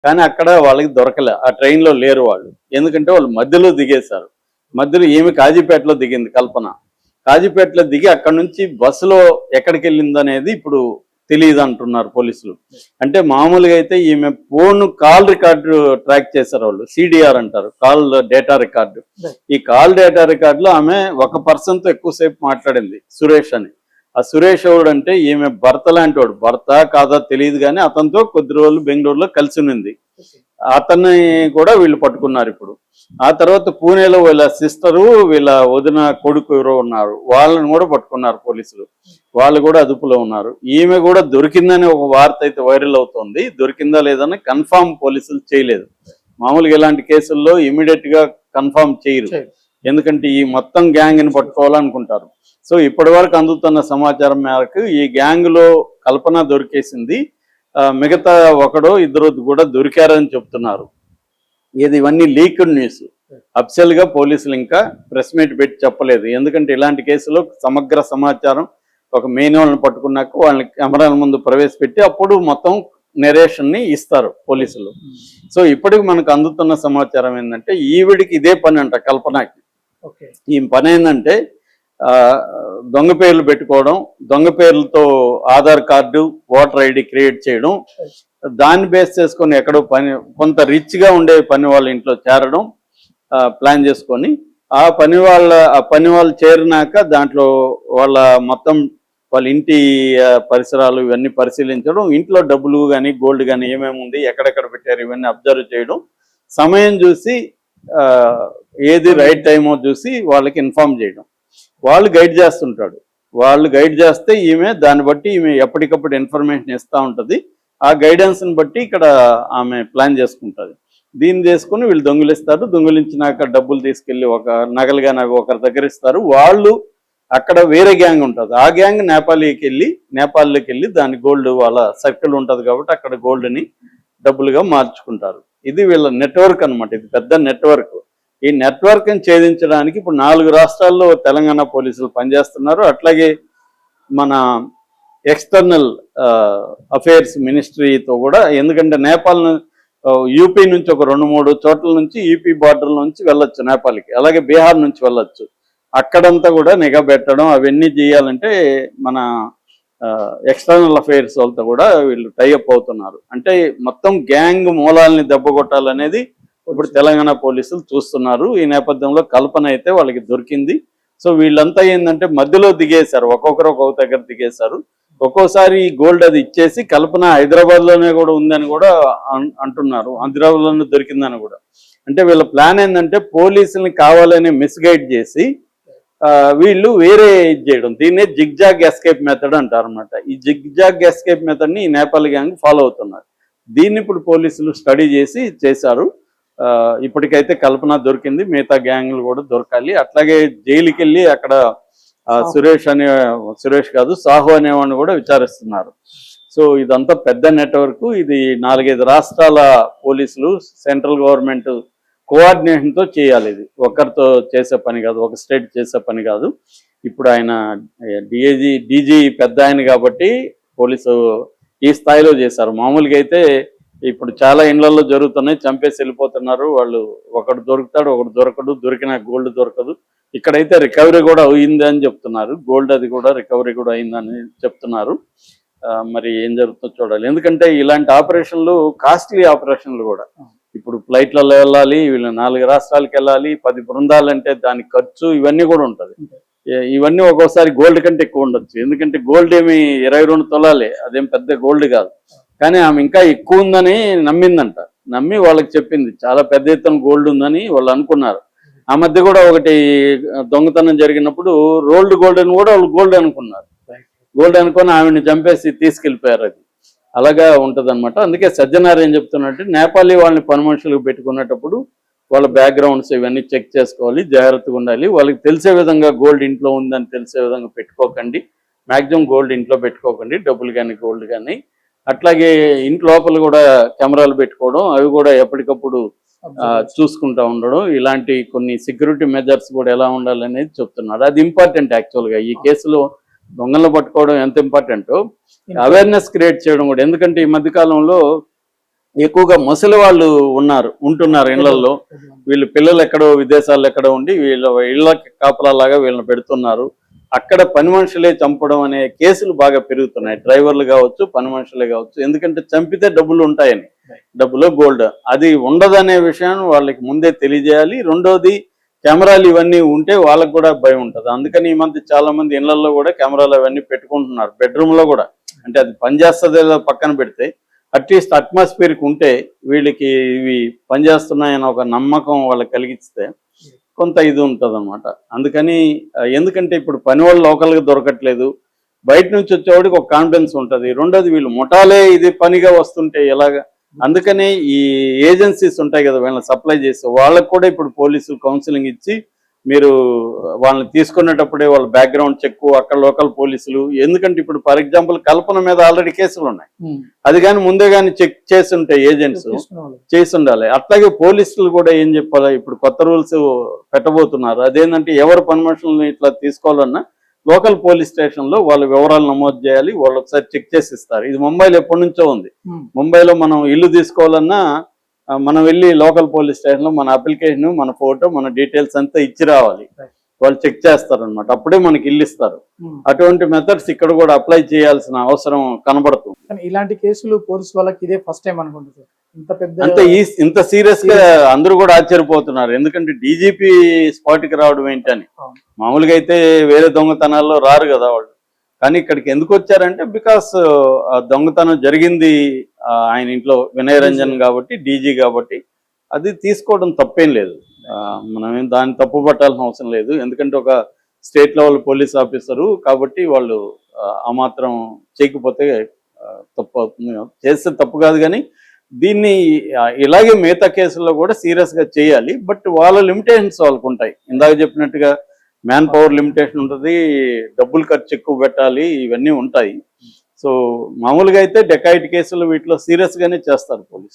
కానీ అక్కడ వాళ్ళకి దొరకలే, ఆ ట్రైన్లో లేరు వాళ్ళు. ఎందుకంటే వాళ్ళు మధ్యలో దిగేశారు. మధ్యలో ఏమి కాజీపేటలో దిగింది కల్పన. కాజీపేటలో దిగి అక్కడ నుంచి బస్సులో ఎక్కడికి వెళ్ళిందనేది ఇప్పుడు తెలియదు అంటున్నారు పోలీసులు. అంటే మామూలుగా అయితే ఈమె ఫోన్ కాల్ రికార్డు ట్రాక్ చేశారు వాళ్ళు, సిడిఆర్ అంటారు, కాల్ డేటా రికార్డు. ఈ కాల్ డేటా రికార్డులో ఆమె ఒక పర్సన్తో ఎక్కువసేపు మాట్లాడింది, సురేష్ అని. ఆ సురేష్ ఎవడు అంటే ఈమె భర్త లాంటి వాడు, భర్త కాదా తెలియదు కానీ అతనితో కొద్ది రోజులు బెంగళూరులో కలిసి ఉంది. అతన్ని కూడా వీళ్ళు పట్టుకున్నారు ఇప్పుడు. ఆ తర్వాత పూణేలో వీళ్ళ సిస్టరు, వీళ్ళ వదిన కొడుకు ఎవరో ఉన్నారు, వాళ్ళని కూడా పట్టుకున్నారు పోలీసులు. వాళ్ళు కూడా అదుపులో ఉన్నారు. ఈమె కూడా దొరికిందని ఒక వార్త అయితే వైరల్ అవుతోంది. దొరికిందా లేదని కన్ఫామ్ పోలీసులు చేయలేదు. మామూలుగా ఇలాంటి కేసుల్లో ఇమీడియట్ గా కన్ఫామ్ చేయరు, ఎందుకంటే ఈ మొత్తం గ్యాంగ్ని పట్టుకోవాలనుకుంటారు. సో ఇప్పటి వరకు అందుతున్న సమాచారం మేరకు ఈ గ్యాంగ్ లో కల్పన దొరికేసింది, మిగతా ఒకడో ఇద్దరు కూడా దొరికారని చెప్తున్నారు. ఇవన్నీ లీక్డ్ న్యూస్. అఫిషియల్ గా పోలీసులు ఇంకా ప్రెస్ మీట్ పెట్టి చెప్పలేదు. ఎందుకంటే ఇలాంటి కేసులో సమగ్ర సమాచారం ఒక మెయిన్ వాళ్ళని పట్టుకున్నాక వాళ్ళని కెమెరాల ముందు ప్రవేశపెట్టి అప్పుడు మొత్తం నెరేషన్ ని ఇస్తారు పోలీసులు. సో ఇప్పటికి మనకు అందుతున్న సమాచారం ఏంటంటే ఈవిడికి ఇదే పని అంట, కల్పనకి. ఈ పని ఏంటంటే దొంగ పేర్లు పెట్టుకోవడం, దొంగ పేర్లతో Aadhaar card, voter ID create చేయడం, దాన్ని బేస్ చేసుకొని ఎక్కడో కొంత రిచ్ గా ఉండే పని వాళ్ళ ఇంట్లో చేరడం ప్లాన్ చేసుకొని, ఆ పని వాళ్ళు చేరినాక దాంట్లో వాళ్ళ మొత్తం వాళ్ళ ఇంటి పరిసరాలు ఇవన్నీ పరిశీలించడం, ఇంట్లో డబ్బులు కానీ గోల్డ్ కానీ ఏమేమి ఉంది, ఎక్కడెక్కడ పెట్టారు ఇవన్నీ అబ్జర్వ్ చేయడం, సమయం చూసి ఏది రైట్ టైమో చూసి వాళ్ళకి ఇన్ఫార్మ్ చేయడం. వాళ్ళు గైడ్ చేస్తుంటాడు. వాళ్ళు గైడ్ చేస్తే ఈమె దాన్ని బట్టి ఈమె ఎప్పటికప్పుడు ఇన్ఫర్మేషన్ ఇస్తూ ఉంటుంది. ఆ గైడెన్స్ని బట్టి ఇక్కడ ఆమె ప్లాన్ చేసుకుంటుంది. దీన్ని చేసుకుని వీళ్ళు దొంగిలిస్తారు. దొంగిలించినాక డబ్బులు తీసుకెళ్ళి ఒక నగలుగా ఒకరి దగ్గర ఇస్తారు. వాళ్ళు అక్కడ వేరే గ్యాంగ్ ఉంటుంది, ఆ గ్యాంగ్ నేపాల్లోకి వెళ్ళి దాని గోల్డ్ వాళ్ళ సర్కిల్ ఉంటుంది కాబట్టి అక్కడ గోల్డ్ని డబ్బులుగా మార్చుకుంటారు. ఇది వీళ్ళ నెట్వర్క్ అనమాట. ఇది పెద్ద నెట్వర్క్. ఈ నెట్వర్క్ని ఛేదించడానికి ఇప్పుడు 4 రాష్ట్రాల్లో తెలంగాణ పోలీసులు పనిచేస్తున్నారు. అట్లాగే మన ఎక్స్టర్నల్ అఫైర్స్ మినిస్ట్రీతో కూడా, ఎందుకంటే నేపాల్ యూపీ నుంచి ఒక 2-3 చోట్ల నుంచి యూపీ బార్డర్ నుంచి వెళ్ళొచ్చు నేపాల్కి, అలాగే బీహార్ నుంచి వెళ్ళొచ్చు. అక్కడంతా కూడా నిఘా పెట్టడం అవన్నీ చేయాలంటే మన ఎక్స్టర్నల్ అఫైర్స్ వాళ్ళతో కూడా వీళ్ళు టైఅప్ అవుతున్నారు. అంటే మొత్తం గ్యాంగ్ మూలాలని దెబ్బ కొట్టాలనేది ఇప్పుడు తెలంగాణ పోలీసులు చూస్తున్నారు. ఈ నేపథ్యంలో కల్పన అయితే వాళ్ళకి దొరికింది. సో వీళ్ళంతా ఏంటంటే మధ్యలో దిగేశారు, ఒక్కొక్కరు ఒక్కొక్క దగ్గర దిగేశారు. ఒక్కోసారి గోల్డ్ అది ఇచ్చేసి కల్పన హైదరాబాద్లోనే కూడా ఉందని కూడా అంటున్నారు, హైదరాబాద్లోనే దొరికిందని కూడా. అంటే వీళ్ళ ప్లాన్ ఏంటంటే పోలీసుల్ని కావాలని మిస్గైడ్ చేసి వీళ్ళు వేరే ఇది చేయడం, దీన్నే జిగ్జాగ్ ఎస్కేప్ మెథడ్ అంటారు అనమాట. ఈ జిగ్జాగ్ ఎస్కేప్ మెథడ్ని ఈ నేపాల్ గ్యాంగ్ ఫాలో అవుతున్నారు. దీన్ని ఇప్పుడు పోలీసులు స్టడీ చేశారు. ఇప్పటికైతే కల్పన దొరికింది, మిగతా గ్యాంగ్లు కూడా దొరకాలి. అట్లాగే జైలుకి వెళ్ళి అక్కడ సురేష్ కాదు సాహు అనేవాడిని కూడా విచారిస్తున్నారు. సో ఇదంతా పెద్ద నెట్వర్క్. ఇది 4-5 రాష్ట్రాల పోలీసులు, సెంట్రల్ గవర్నమెంట్ కోఆర్డినేషన్తో చేయాలి. ఇది ఒకరితో చేసే పని కాదు, ఒక స్టేట్ చేసే పని కాదు. ఇప్పుడు ఆయన డీజీ పెద్ద ఆయన కాబట్టి పోలీసు ఈ స్థాయిలో చేశారు. మామూలుగా అయితే ఇప్పుడు చాలా ఇండ్లలో జరుగుతున్నాయి, చంపేసి వెళ్ళిపోతున్నారు వాళ్ళు. ఒకడు దొరుకుతాడు, ఒకడు దొరకడు, దొరికిన గోల్డ్ దొరకదు. ఇక్కడైతే రికవరీ కూడా అయింది అని చెప్తున్నారు, గోల్డ్ అది కూడా రికవరీ కూడా అయిందని చెప్తున్నారు. మరి ఏం జరుగుతుందో చూడాలి. ఎందుకంటే ఇలాంటి ఆపరేషన్లు కాస్ట్లీ ఆపరేషన్లు కూడా. ఇప్పుడు ఫ్లైట్లలో వెళ్ళాలి, వీళ్ళు 4 రాష్ట్రాలకు వెళ్ళాలి, 10 బృందాలు అంటే దానికి ఖర్చు ఇవన్నీ కూడా ఉంటుంది. ఇవన్నీ ఒక్కోసారి గోల్డ్ కంటే ఎక్కువ ఉండొచ్చు, ఎందుకంటే గోల్డ్ ఏమి 22 తులాలే, అదేం పెద్ద గోల్డ్ కాదు. కానీ ఆమె ఇంకా ఎక్కువ ఉందని నమ్మిందంట, నమ్మి వాళ్ళకి చెప్పింది చాలా పెద్ద ఎత్తున గోల్డ్ ఉందని వాళ్ళు అనుకున్నారు. ఆ మధ్య కూడా ఒకటి దొంగతనం జరిగినప్పుడు రోల్డ్ గోల్డ్ అని కూడా వాళ్ళు గోల్డ్ అనుకున్నారు. గోల్డ్ అనుకొని ఆమెను చంపేసి తీసుకెళ్ళిపోయారు. అది అలాగా ఉంటుంది అనమాట. అందుకే సజ్జనార్ ఏం చెప్తున్నట్టు నేపాలీ వాళ్ళని పని మనుషులకు పెట్టుకునేటప్పుడు వాళ్ళ బ్యాక్గ్రౌండ్స్ ఇవన్నీ చెక్ చేసుకోవాలి, జాగ్రత్తగా ఉండాలి. వాళ్ళకి తెలిసే విధంగా గోల్డ్ ఇంట్లో ఉందని తెలిసే విధంగా పెట్టుకోకండి. మ్యాక్సిమం గోల్డ్ ఇంట్లో పెట్టుకోకండి, డబ్బులు కానీ గోల్డ్ కానీ. అట్లాగే ఇంటి లోపల కూడా కెమెరాలు పెట్టుకోవడం, అవి కూడా ఎప్పటికప్పుడు చూసుకుంటూ ఉండడం, ఇలాంటి కొన్ని సెక్యూరిటీ మెజర్స్ కూడా ఎలా ఉండాలనేది చెప్తున్నారు. అది ఇంపార్టెంట్ యాక్చువల్గా. ఈ కేసులో దొంగలను పట్టుకోవడం ఎంత ఇంపార్టెంటో అవేర్నెస్ క్రియేట్ చేయడం కూడా. ఎందుకంటే ఈ మధ్యకాలంలో ఎక్కువగా ముసలి వాళ్ళు ఉంటున్నారు ఇళ్లలో. వీళ్ళు పిల్లలు ఎక్కడో విదేశాల్లో ఎక్కడో ఉండి ఇళ్ళ కాపలాలాగా వీళ్ళని పెడుతున్నారు. అక్కడ పని మనుషులే చంపడం అనే కేసులు బాగా పెరుగుతున్నాయి. డ్రైవర్లు కావచ్చు, పని మనుషులే కావచ్చు. ఎందుకంటే చంపితే డబ్బులు ఉంటాయని, డబ్బులు గోల్డ్ అది ఉండదనే విషయాన్ని వాళ్ళకి ముందే తెలియజేయాలి. రెండోది, కెమెరాలు ఇవన్నీ ఉంటే వాళ్ళకు కూడా భయం ఉంటుంది. అందుకని ఈ మధ్య చాలా మంది ఇళ్లలో కూడా కెమెరాలు అవన్నీ పెట్టుకుంటున్నారు, బెడ్రూమ్ లో కూడా. అంటే అది పనిచేస్తుందో పక్కన పెడితే అట్లీస్ట్ అట్మాస్ఫియర్కి ఉంటే వీళ్ళకి ఇవి పనిచేస్తున్నాయని ఒక నమ్మకం వాళ్ళకి కలిగిస్తే కొంత ఇది ఉంటుంది అనమాట. అందుకని ఎందుకంటే ఇప్పుడు పని వాళ్ళు లోకల్గా దొరకట్లేదు, బయట నుంచి వచ్చేవాడికి ఒక కాన్ఫిడెన్స్ ఉంటుంది. రెండోది, వీళ్ళు ముఠాలే ఇది పనిగా వస్తుంటే ఎలాగా? అందుకని ఈ ఏజెన్సీస్ ఉంటాయి కదా వీళ్ళని సప్లై చేస్తే, వాళ్ళకు కూడా ఇప్పుడు పోలీసులు కౌన్సిలింగ్ ఇచ్చి మీరు వాళ్ళని తీసుకునేటప్పుడే వాళ్ళ బ్యాక్గ్రౌండ్ చెక్, అక్కడ లోకల్ పోలీసులు. ఎందుకంటే ఇప్పుడు ఫర్ ఎగ్జాంపుల్ కల్పన మీద ఆల్రెడీ కేసులు ఉన్నాయి, అది కానీ ముందే కానీ చెక్ చేసి ఉంటే ఏజెంట్స్ చేసి ఉండాలి. అట్లాగే పోలీసులు కూడా ఏం చెప్పాలి, ఇప్పుడు కొత్త రూల్స్ పెట్టబోతున్నారు. అదేంటంటే ఎవరు పని మనుషులను ఇట్లా తీసుకోవాలన్నా లోకల్ పోలీస్ స్టేషన్ లో వాళ్ళ వివరాలు నమోదు చేయాలి, వాళ్ళు ఒకసారి చెక్ చేసి ఇస్తారు. ఇది ముంబైలో ఎప్పటి నుంచో ఉంది. ముంబైలో మనం ఇల్లు తీసుకోవాలన్నా మనం వెళ్ళి లోకల్ పోలీస్ స్టేషన్ లో మన అప్లికేషన్, మన ఫోటో, మన డీటెయిల్స్ అంతా ఇచ్చి రావాలి. వాళ్ళు చెక్ చేస్తారనమాట, అప్పుడే మనకి ఇల్లు ఇస్తారు. అటువంటి మెథడ్స్ ఇక్కడ కూడా అప్లై చేయాల్సిన అవసరం కనబడుతుంది. ఇలాంటి కేసులు పోలీసు వాళ్ళకి ఇదే ఫస్ట్ టైం అనుకుంటున్నారు. అంటే ఇంత సీరియస్ గా అందరూ కూడా ఆశ్చర్యపోతున్నారు. ఎందుకంటే డీజీపీ స్పాట్ కి రావడం ఏంటని. మామూలుగా అయితే వేరే దొంగతనాల్లో రారు కదా వాళ్ళు, కానీ ఇక్కడికి ఎందుకు వచ్చారంటే బికాస్ దొంగతనం జరిగింది ఆయన ఇంట్లో, వినయ్ రంజన్ కాబట్టి, డీజీ కాబట్టి అది తీసుకోవడం తప్పేం లేదు. మనం దాన్ని తప్పు పట్టాల్సిన అవసరం లేదు. ఎందుకంటే ఒక స్టేట్ లెవెల్ పోలీస్ ఆఫీసరు కాబట్టి వాళ్ళు ఆ మాత్రం చేయకపోతే తప్పు అవుతుంది. చేస్తే తప్పు కాదు, కానీ దీన్ని ఇలాగే మిగతా కేసుల్లో కూడా సీరియస్ గా చేయాలి. బట్ వాళ్ళ లిమిటేషన్స్ వాళ్ళకు ఉంటాయి. ఇందాక చెప్పినట్టుగా మ్యాన్ పవర్ లిమిటేషన్ ఉంటుంది, డబ్బులు ఖర్చు ఎక్కువ పెట్టాలి, ఇవన్నీ ఉంటాయి. సో మామూలుగా అయితే డెకాయిట్ కేసులు వీటిలో సీరియస్ గానే చేస్తారు పోలీసులు.